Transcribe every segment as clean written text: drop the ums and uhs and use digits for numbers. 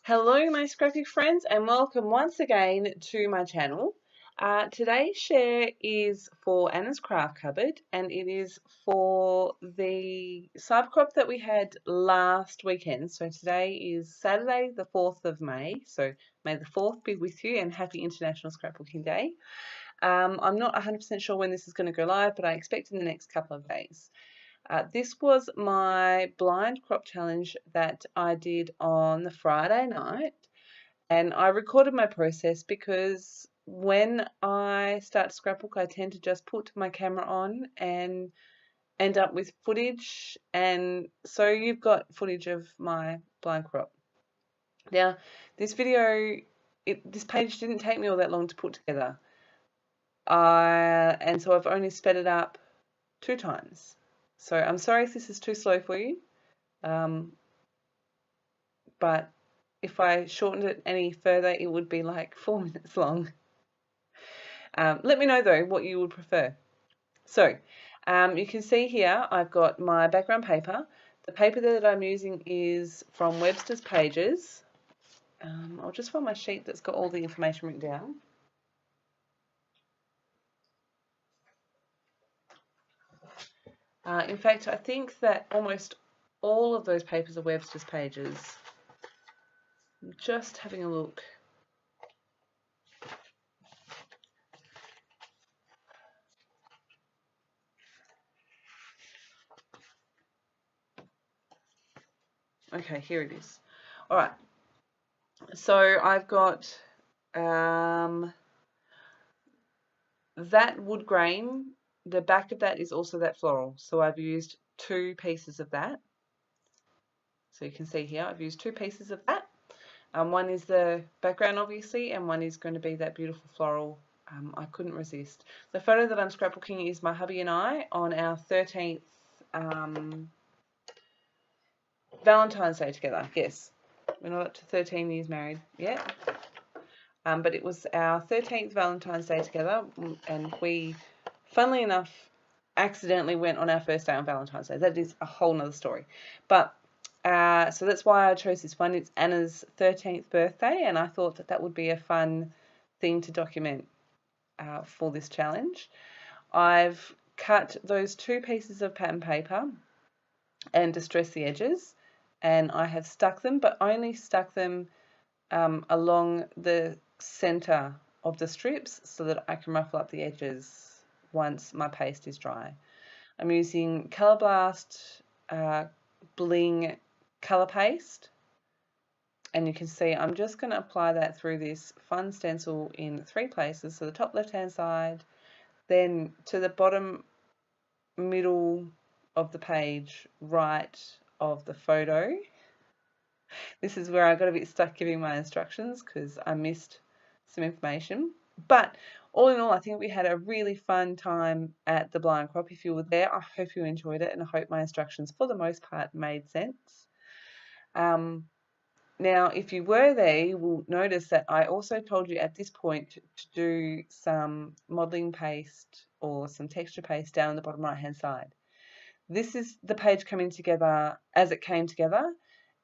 Hello my scrappy friends and welcome once again to my channel. Today's share is for Anna's Craft Cupboard and it is for the cyber crop that we had last weekend. So today is Saturday the 4th of May, so may the 4th be with you and happy International Scrapbooking Day. I'm not 100% sure when this is going to go live, but I expect in the next couple of days. This was my blind crop challenge that I did on the Friday night, and I recorded my process because when I start Scrapbook, I tend to just put my camera on and end up with footage, and so you've got footage of my blind crop. Now, this video, this page didn't take me all that long to put together, and so I've only sped it up 2 times. So I'm sorry if this is too slow for you, but if I shortened it any further, it would be like 4 minutes long. Let me know though what you would prefer. So you can see here I've got my background paper. The paper that I'm using is from Webster's Pages. I'll just find my sheet that's got all the information written down. In fact, I think that almost all of those papers are Webster's Pages. I'm just having a look. Okay, here it is. All right. So I've got that wood grain. The back of that is also that floral. So I've used 2 pieces of that. So you can see here I've used 2 pieces of that. One is the background obviously, and one is going to be that beautiful floral. I couldn't resist. The photo that I'm scrapbooking is my hubby and I on our 13th Valentine's Day together. Yes, we're not up to 13 years married yet. But it was our 13th Valentine's Day together, and we, funnily enough, accidentally went on our first day on Valentine's Day. That is a whole nother story. But so that's why I chose this one. It's Anna's 13th birthday, and I thought that that would be a fun thing to document for this challenge. I've cut those 2 pieces of pattern paper and distressed the edges, and I have stuck them, but only stuck them along the center of the strips so that I can ruffle up the edges once my paste is dry. I'm using Colour Blast Bling colour paste, and you can see I'm just going to apply that through this fun stencil in 3 places. So the top left hand side, then to the bottom middle of the page right of the photo. This is where I got a bit stuck giving my instructions because I missed some information. But all in all, I think we had a really fun time at the blind crop. If you were there, I hope you enjoyed it, and I hope my instructions for the most part made sense. Now, if you were there, you will notice that I also told you at this point to do some modelling paste or some texture paste down the bottom right hand side. This is the page coming together as it came together,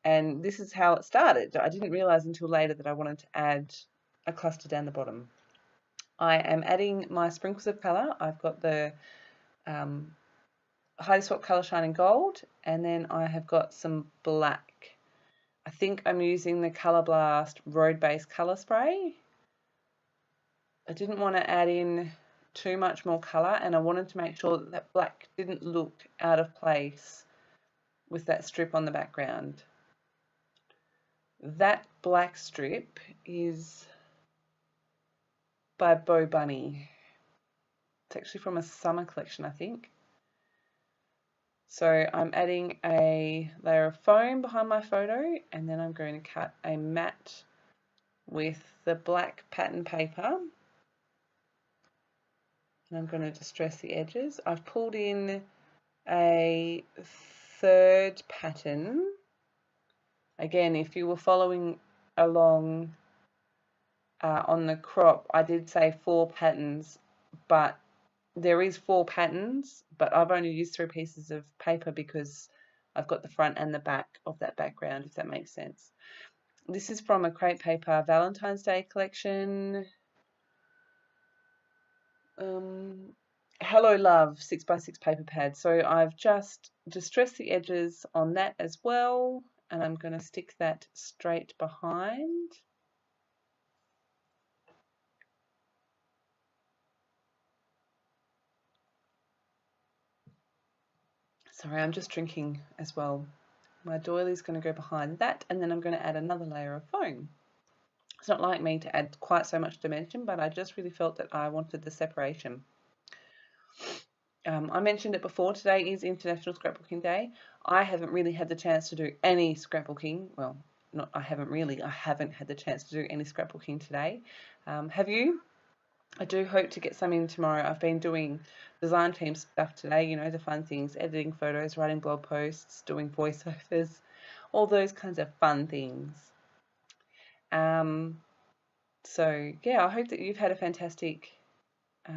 and this is how it started. I didn't realize until later that I wanted to add a cluster down the bottom. I am adding my sprinkles of colour. I've got the Highly Swap Colour Shining Gold, and then I have got some black. I think I'm using the Colour Blast Road Base Colour Spray. I didn't want to add in too much more colour, and I wanted to make sure that that black didn't look out of place with that strip on the background. That black strip is by Bo Bunny. It's actually from a summer collection, I think. So I'm adding a layer of foam behind my photo, and then I'm going to cut a mat with the black pattern paper. And I'm going to distress the edges. I've pulled in a 3rd pattern. Again, if you were following along on the crop, I did say 4 patterns, but there is 4 patterns, but I've only used 3 pieces of paper because I've got the front and the back of that background, if that makes sense. This is from a Crepe Paper Valentine's Day collection. Hello Love 6x6 paper pad. So I've just distressed the edges on that as well, and I'm going to stick that straight behind. Sorry, I'm just drinking as well. My doily's going to go behind that, and then I'm going to add another layer of foam. It's not like me to add quite so much dimension, but I just really felt that I wanted the separation. I mentioned it before, today is International Scrapbooking Day. I haven't really had the chance to do any scrapbooking. Well, I haven't had the chance to do any scrapbooking today. Have you? I do hope to get some in tomorrow. I've been doing design team stuff today, you know, the fun things, editing photos, writing blog posts, doing voiceovers, all those kinds of fun things. So yeah, I hope that you've had a fantastic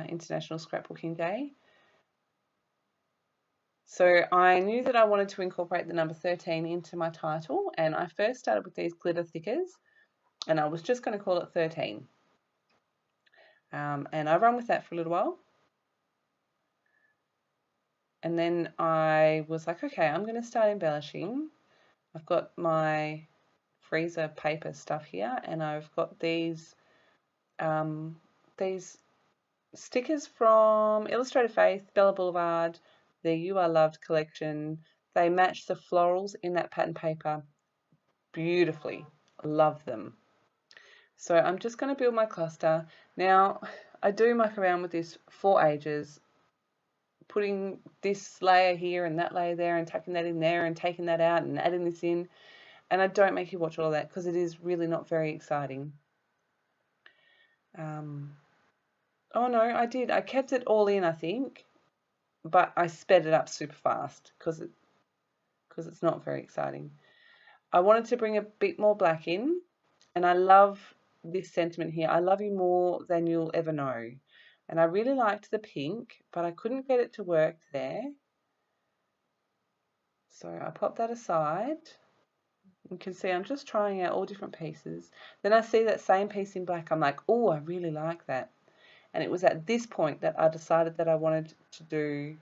International Scrapbooking Day. So I knew that I wanted to incorporate the number 13 into my title, and I first started with these glitter thickers, and I was just going to call it 13. And I ran with that for a little while. And then I was like, okay, I'm going to start embellishing. I've got my freezer paper stuff here, and I've got these stickers from Illustrated Faith, Bella Boulevard, the You Are Loved collection. They match the florals in that pattern paper beautifully. Love them. So I'm just going to build my cluster. Now, I do muck around with this for ages, putting this layer here and that layer there and tucking that in there and taking that out and adding this in. And I don't make you watch all of that because it is really not very exciting. Oh no, I did. I kept it all in, I think, but I sped it up super fast because it's not very exciting. I wanted to bring a bit more black in, and I love this sentiment here. I love you more than you'll ever know. And I really liked the pink, but I couldn't get it to work there. So I popped that aside. You can see I'm just trying out all different pieces. Then I see that same piece in black. I'm like, oh, I really like that. And it was at this point that I decided that I wanted to do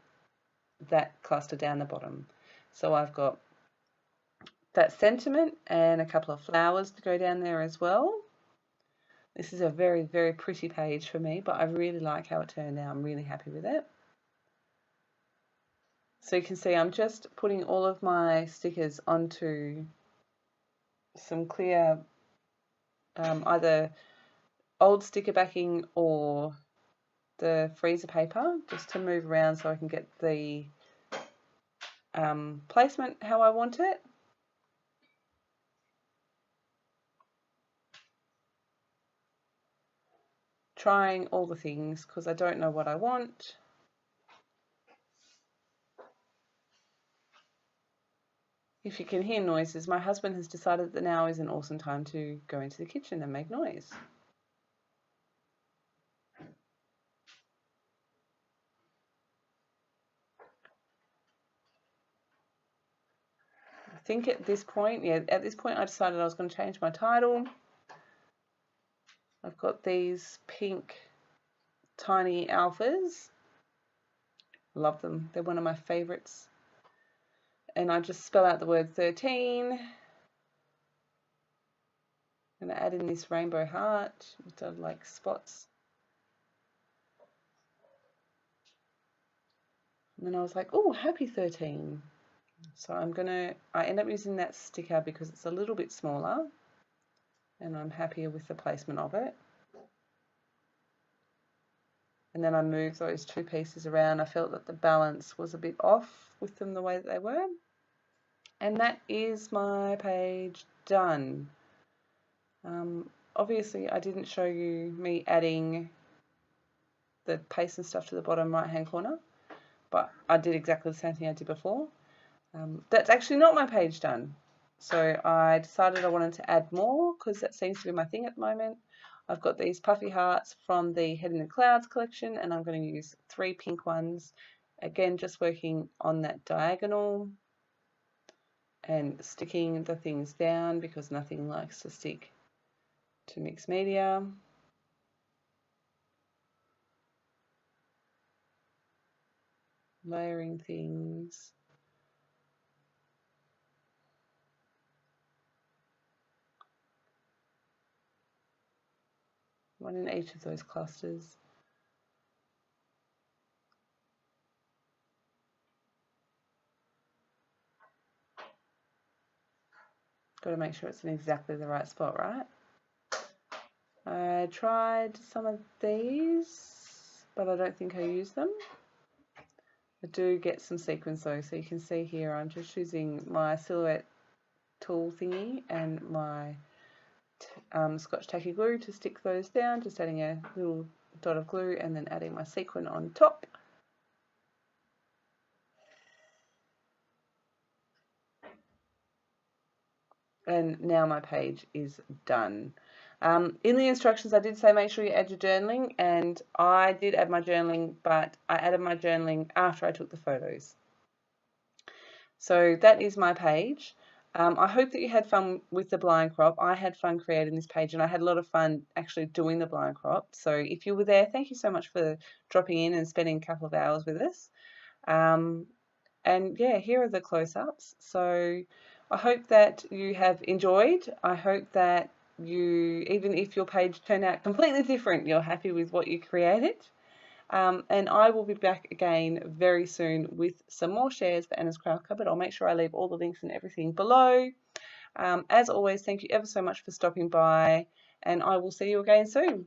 that cluster down the bottom. So I've got that sentiment and a couple of flowers to go down there as well. This is a very, very pretty page for me, but I really like how it turned out. I'm really happy with it. So you can see I'm just putting all of my stickers onto some clear, either old sticker backing or the freezer paper, just to move around so I can get the placement how I want it. Trying all the things because I don't know what I want. If you can hear noises, my husband has decided that now is an awesome time to go into the kitchen and make noise. I think at this point I decided I was going to change my title. I've got these pink tiny alphas. Love them. They're one of my favorites. And I just spell out the word 13. I'm going to add in this rainbow heart with like spots. And then I was like, oh, happy 13. So I end up using that sticker because it's a little bit smaller and I'm happier with the placement of it. And then I moved those two pieces around. I felt that the balance was a bit off with them the way that they were. And that is my page done. Obviously I didn't show you me adding the paste and stuff to the bottom right hand corner, but I did exactly the same thing I did before. That's actually not my page done. So I decided I wanted to add more because that seems to be my thing at the moment. I've got these puffy hearts from the Head in the Clouds collection, and I'm going to use 3 pink ones. Again, just working on that diagonal. and sticking the things down because nothing likes to stick to mixed media. Layering things. One in each of those clusters. Got to make sure it's in exactly the right spot, right? I tried some of these, but I don't think I used them. I do get some sequins though, so you can see here I'm just using my silhouette tool thingy and my Scotch tacky glue to stick those down, just adding a little dot of glue and then adding my sequin on top. And now my page is done. In the instructions I did say make sure you add your journaling, and I did add my journaling, but I added my journaling after I took the photos. So that is my page. I hope that you had fun with the blind crop. I had fun creating this page, and I had a lot of fun actually doing the blind crop. So if you were there, thank you so much for dropping in and spending a couple of hours with us. And yeah, here are the close-ups. So I hope that you have enjoyed. I hope that you, even if your page turned out completely different, you're happy with what you created. And I will be back again very soon with some more shares for Anna's Craft Cupboard. I'll make sure I leave all the links and everything below. As always, thank you ever so much for stopping by, and I will see you again soon.